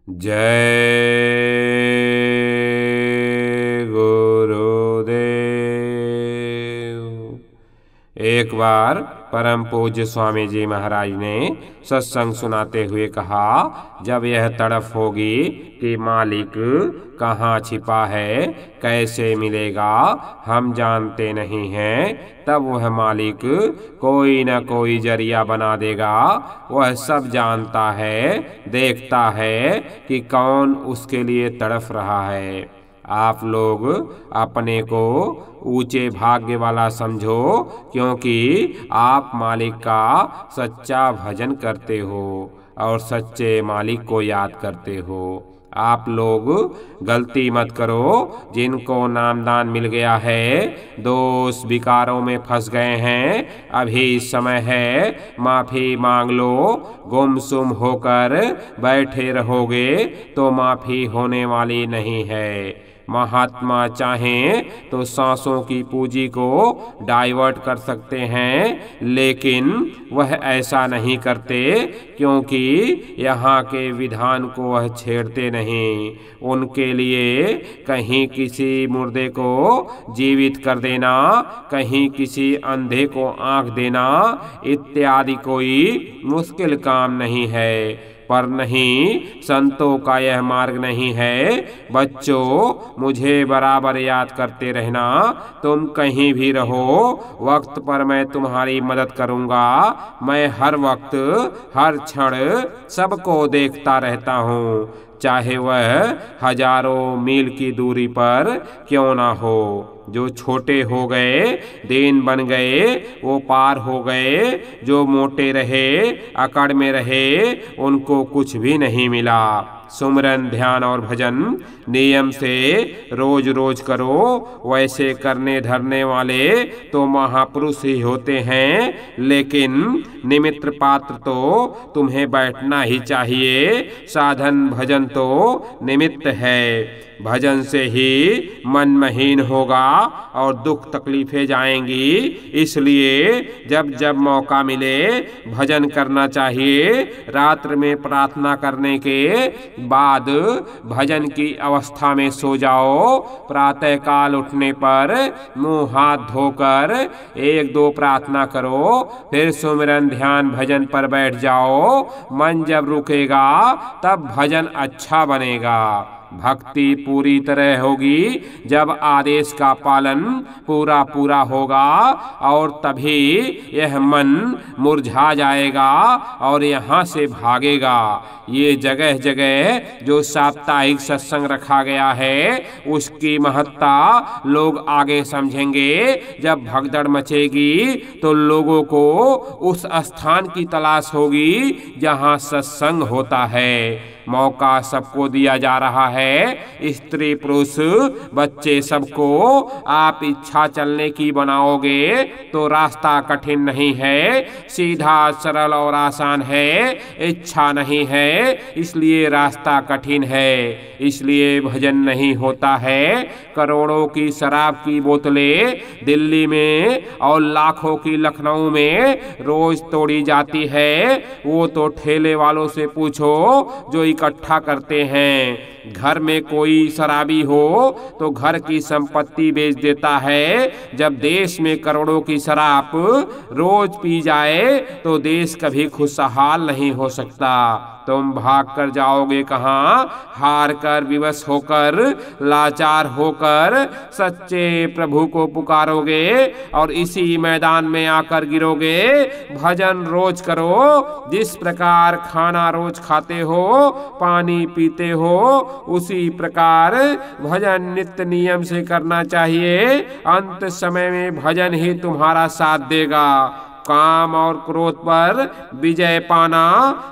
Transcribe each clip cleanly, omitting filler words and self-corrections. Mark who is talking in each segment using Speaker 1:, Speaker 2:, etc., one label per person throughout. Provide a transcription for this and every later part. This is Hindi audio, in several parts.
Speaker 1: जय गुरुदेव। एक बार परम पूज्य स्वामी जी महाराज ने सत्संग सुनाते हुए कहा, जब यह तड़फ होगी कि मालिक कहाँ छिपा है, कैसे मिलेगा, हम जानते नहीं हैं, तब वह मालिक कोई न कोई जरिया बना देगा। वह सब जानता है, देखता है कि कौन उसके लिए तड़फ रहा है। आप लोग अपने को ऊंचे भाग्य वाला समझो, क्योंकि आप मालिक का सच्चा भजन करते हो और सच्चे मालिक को याद करते हो। आप लोग गलती मत करो। जिनको नामदान मिल गया है, दोष विकारों में फंस गए हैं, अभी समय है, माफी मांग लो। गुमसुम होकर बैठे रहोगे तो माफी होने वाली नहीं है। महात्मा चाहें तो सांसों की पूंजी को डाइवर्ट कर सकते हैं, लेकिन वह ऐसा नहीं करते, क्योंकि यहाँ के विधान को वह छेड़ते नहीं। उनके लिए कहीं किसी मुर्दे को जीवित कर देना, कहीं किसी अंधे को आंख देना इत्यादि कोई मुश्किल काम नहीं है। पर नहीं, संतों का यह मार्ग नहीं है। बच्चों, मुझे बराबर याद करते रहना। तुम कहीं भी रहो, वक्त पर मैं तुम्हारी मदद करूंगा। मैं हर वक्त हर क्षण सबको देखता रहता हूँ, चाहे वह हजारों मील की दूरी पर क्यों ना हो। जो छोटे हो गए, दीन बन गए, वो पार हो गए। जो मोटे रहे, अकड़ में रहे, उनको कुछ भी नहीं मिला। सुमरन, ध्यान और भजन नियम से रोज रोज करो। वैसे करने धरने वाले तो महापुरुष ही होते हैं, लेकिन निमित्त पात्र तो तुम्हें बैठना ही चाहिए। साधन भजन तो निमित्त है। भजन से ही मन महीन होगा और दुख तकलीफें जाएंगी। इसलिए जब जब मौका मिले भजन करना चाहिए। रात्र में प्रार्थना करने के बाद भजन की अवस्था में सो जाओ। प्रातः काल उठने पर मुंह हाथ धोकर एक दो प्रार्थना करो, फिर सुमिरन ध्यान भजन पर बैठ जाओ। मन जब रुकेगा तब भजन अच्छा बनेगा। भक्ति पूरी तरह होगी जब आदेश का पालन पूरा पूरा होगा, और तभी यह मन मुरझा जाएगा और यहाँ से भागेगा। ये जगह जगह जो साप्ताहिक सत्संग रखा गया है, उसकी महत्ता लोग आगे समझेंगे। जब भगदड़ मचेगी तो लोगों को उस स्थान की तलाश होगी जहाँ सत्संग होता है। मौका सबको दिया जा रहा है, स्त्री पुरुष बच्चे सबको। आप इच्छा चलने की बनाओगे तो रास्ता कठिन नहीं है, सीधा सरल और आसान है। इच्छा नहीं है, इसलिए रास्ता कठिन है, इसलिए भजन नहीं होता है। करोड़ों की शराब की बोतलें दिल्ली में और लाखों की लखनऊ में रोज तोड़ी जाती है। वो तो ठेले वालों से पूछो जो इकट्ठा करते हैं। घर में कोई शराबी हो तो घर की संपत्ति बेच देता है। जब देश में करोड़ों की शराब रोज पी जाए तो देश कभी खुशहाल नहीं हो सकता। तुम भाग कर जाओगे कहाँ? हार कर, विवश होकर, लाचार होकर सच्चे प्रभु को पुकारोगे और इसी मैदान में आकर गिरोगे। भजन रोज करो। जिस प्रकार खाना रोज खाते हो, पानी पीते हो, उसी प्रकार भजन नित्य नियम से करना चाहिए। अंत समय में भजन ही तुम्हारा साथ देगा। काम और क्रोध पर विजय पाना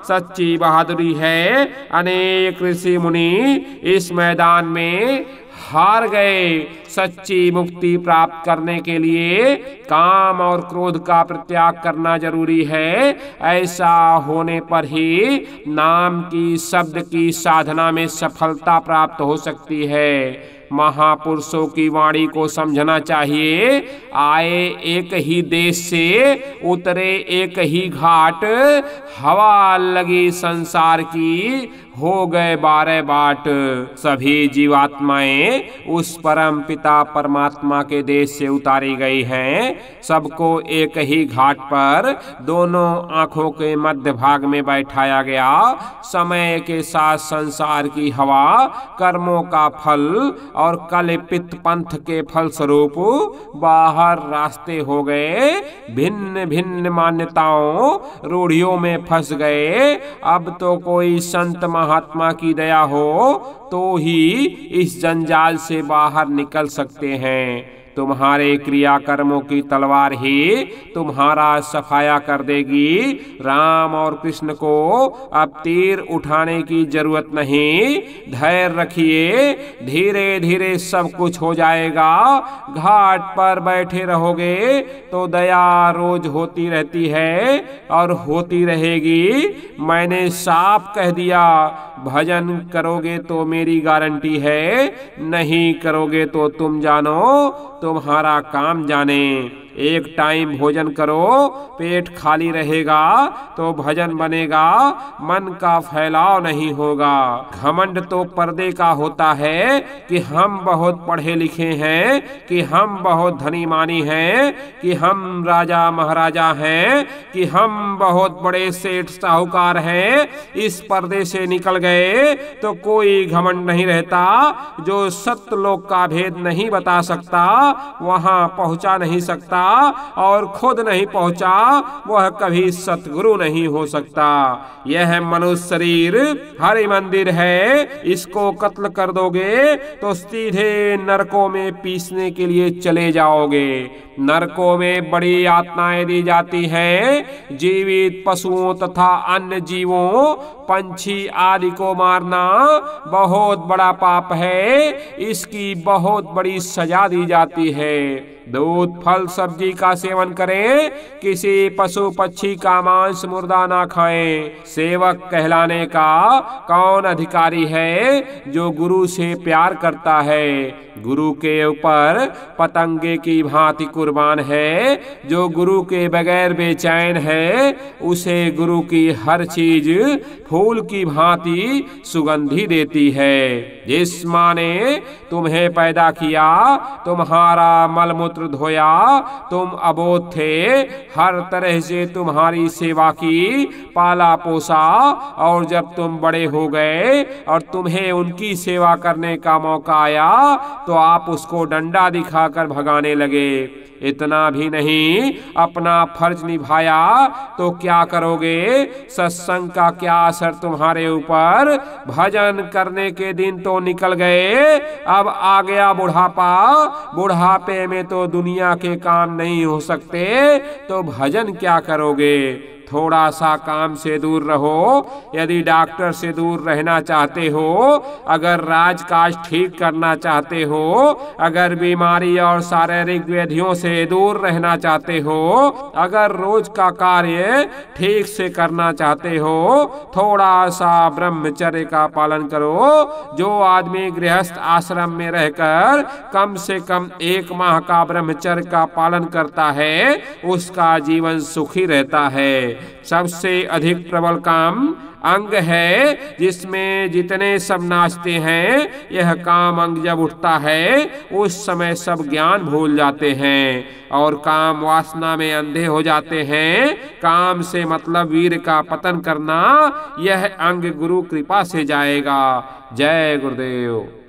Speaker 1: सच्ची बहादुरी है। अनेक ऋषि मुनि इस मैदान में हार गए। सच्ची मुक्ति प्राप्त करने के लिए काम और क्रोध का परित्याग करना जरूरी है। ऐसा होने पर ही नाम की, शब्द की साधना में सफलता प्राप्त हो सकती है। महापुरुषों की वाणी को समझना चाहिए। आए एक ही देश से, उतरे एक ही घाट, हवा लगी संसार की, हो गए 12 बाट। सभी जीवात्माएं उस परम पिता परमात्मा के देश से उतारी गई हैं। सबको एक ही घाट पर दोनों आंखों के मध्य भाग में बैठाया गया। समय के साथ संसार की हवा, कर्मों का फल और कल्पित पंथ के फल स्वरूप बाहर रास्ते हो गए। भिन्न भिन्न मान्यताओं, रूढ़ियों में फंस गए। अब तो कोई संत महात्मा की दया हो तो ही इस जंजाल से बाहर निकल सकते हैं। तुम्हारे क्रियाकर्मों की तलवार ही तुम्हारा सफाया कर देगी। राम और कृष्ण को अब तीर उठाने की जरूरत नहीं। धैर्य रखिए, धीरे धीरे सब कुछ हो जाएगा। घाट पर बैठे रहोगे तो दया रोज होती रहती है और होती रहेगी। मैंने साफ कह दिया, भजन करोगे तो मेरी गारंटी है, नहीं करोगे तो तुम जानो, तुम्हारा काम जाने। एक टाइम भोजन करो, पेट खाली रहेगा तो भजन बनेगा, मन का फैलाव नहीं होगा। घमंड तो पर्दे का होता है कि हम बहुत पढ़े लिखे हैं, कि हम बहुत धनी मानी हैं, कि हम राजा महाराजा हैं, कि हम बहुत बड़े सेठ साहूकार हैं। इस पर्दे से निकल गए तो कोई घमंड नहीं रहता। जो सत्यलोक का भेद नहीं बता सकता, वहां पहुंचा नहीं सकता, और खुद नहीं पहुंचा वह कभी सतगुरु नहीं हो सकता। यह मनुष्य शरीर हरि मंदिर है। इसको कत्ल कर दोगे तो सीधे नरकों में पीसने के लिए चले जाओगे। नरकों में बड़ी यातनाएं दी जाती हैं। जीवित पशुओं तथा अन्य जीवों, पंछी आदि को मारना बहुत बड़ा पाप है। इसकी बहुत बड़ी सजा दी जाती है। दूध, फल, सब्जी का सेवन करें, किसी पशु पक्षी का मांस मुर्दा ना खाएं। सेवक कहलाने का कौन अधिकारी है जो गुरु से प्यार करता है? गुरु के ऊपर पतंगे की भांति कुर्बान है। जो गुरु के बगैर बेचैन है, उसे गुरु की हर चीज फूल की भांति सुगंधी देती है। जिस माँ ने तुम्हें पैदा किया, तुम्हारा मलमूत्र धोया, तुम अबोध थे, हर तरह से तुम्हारी सेवा की, पाला पोसा, और जब तुम बड़े हो गए और तुम्हें उनकी सेवा करने का मौका आया तो आप उसको डंडा दिखाकर भगाने लगे। इतना भी नहीं, अपना फर्ज निभाया तो क्या करोगे? सत्संग का क्या असर तुम्हारे ऊपर? भजन करने के दिन तो निकल गए, अब आ गया बुढ़ापा। बुढ़ापे में तो दुनिया के काम नहीं हो सकते, तो भजन क्या करोगे? थोड़ा सा काम से दूर रहो। यदि डॉक्टर से दूर रहना चाहते हो, अगर राजकाज ठीक करना चाहते हो, अगर बीमारी और शारीरिक व्याधियों से दूर रहना चाहते हो, अगर रोज का कार्य ठीक से करना चाहते हो, थोड़ा सा ब्रह्मचर्य का पालन करो। जो आदमी गृहस्थ आश्रम में रहकर कम से कम 1 माह का ब्रह्मचर्य का पालन करता है, उसका जीवन सुखी रहता है। सबसे अधिक प्रबल काम अंग है, जिसमें जितने सब नाचते हैं। यह काम अंग जब उठता है, उस समय सब ज्ञान भूल जाते हैं और काम वासना में अंधे हो जाते हैं। काम से मतलब वीर का पतन करना। यह अंग गुरु कृपा से जाएगा। जय गुरुदेव।